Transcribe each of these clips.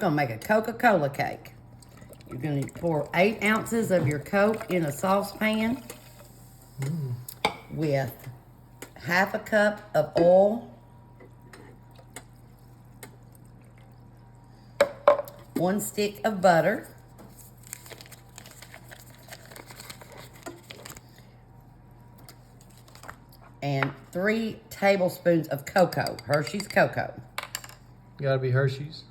Gonna make a Coca-Cola cake. You're gonna pour 8 ounces of your Coke in a saucepan with half a cup of oil, 1 stick of butter, and 3 tablespoons of cocoa, Hershey's cocoa. Gotta be Hershey's?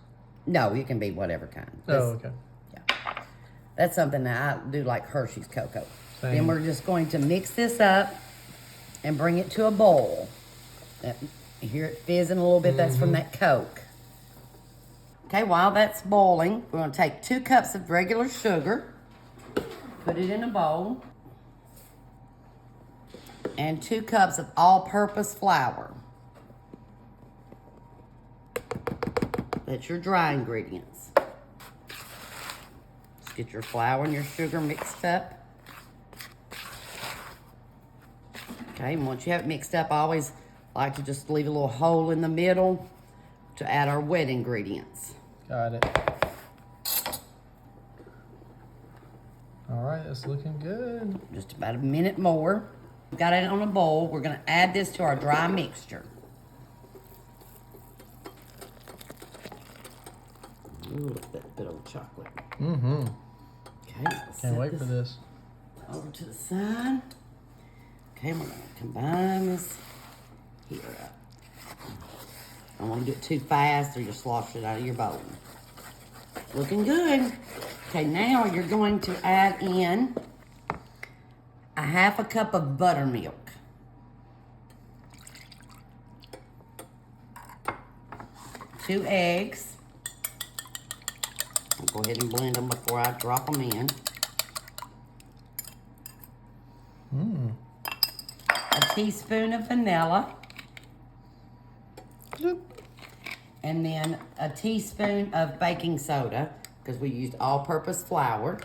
No, you can be whatever kind. Oh, okay. Yeah. That's something that I do, like Hershey's cocoa. Same. Then we're just going to mix this up and bring it to a boil. You hear it fizzing a little bit, that's from that Coke. Okay, while that's boiling, we're gonna take 2 cups of regular sugar, put it in a bowl, and 2 cups of all-purpose flour. That's your dry ingredients. Just get your flour and your sugar mixed up. Okay, and once you have it mixed up, I always like to just leave a little hole in the middle to add our wet ingredients. Got it. All right, that's looking good. Just about a minute more. Got it on a bowl. We're gonna add this to our dry mixture. Ooh, look at that bit of chocolate. Mm-hmm. Okay, Can't wait for this. Over to the side. Okay, we're gonna combine this here up. Don't want to do it too fast or you'll slosh it out of your bowl. Looking good. Okay, now you're going to add in a half a cup of buttermilk. 2 eggs. I'll go ahead and blend them before I drop them in. A teaspoon of vanilla. And then a teaspoon of baking soda, because we used all-purpose flour.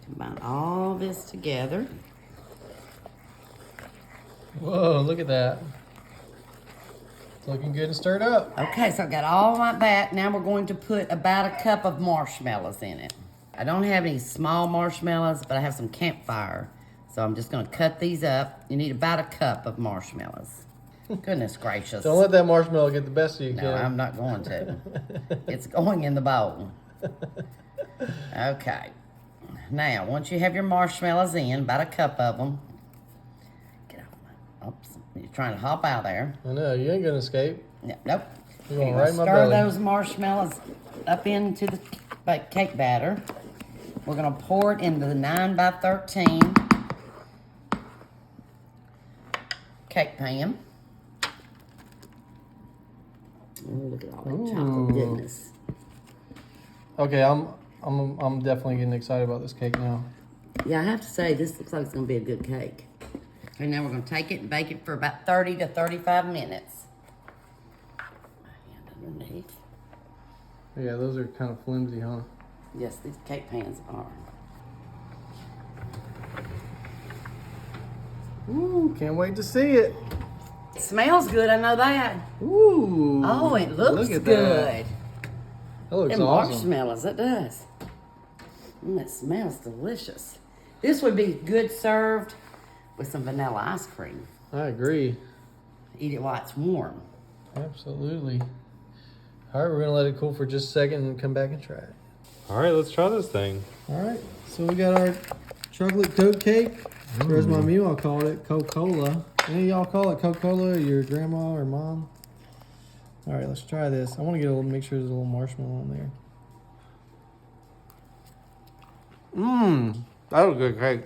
Combine all this together. Whoa, look at that. It's looking good and stirred up. Okay, so I got all like that. Now we're going to put about a cup of marshmallows in it. I don't have any small marshmallows, but I have some campfire. So I'm just gonna cut these up. You need about a cup of marshmallows. Goodness gracious. Don't let that marshmallow get the best of you, No, Kim. I'm not going to. It's going in the bowl. Okay. Now, once you have your marshmallows in, about a cup of them. Get off my, oops, you're trying to hop out there. I know, you ain't gonna escape. No, nope. You're going You're right in my stir belly. those marshmallows up into the cake batter. We're gonna pour it into the 9 by 13 cake pan. Oh, look at all that chocolate goodness. Okay, I'm definitely getting excited about this cake now. Yeah, I have to say, this looks like it's gonna be a good cake. Okay, now we're gonna take it and bake it for about 30 to 35 minutes. My hand underneath. Yeah, those are kind of flimsy, huh? Yes, these cake pans are. Ooh, can't wait to see it. It smells good, I know that. Ooh. Oh, it looks look at good. That looks Them awesome. marshmallows, it does. It smells delicious. This would be good served with some vanilla ice cream. I agree. Eat it while it's warm. Absolutely. All right, we're gonna let it cool for just a second and come back and try it. All right, let's try this thing. All right, so we got our chocolate Coke cake. Or as my mule called it, Coca-Cola. Any of y'all call it Coca-Cola, or your grandma or mom? All right, let's try this. I want to get a little, make sure there's a little marshmallow in there. That was a good cake.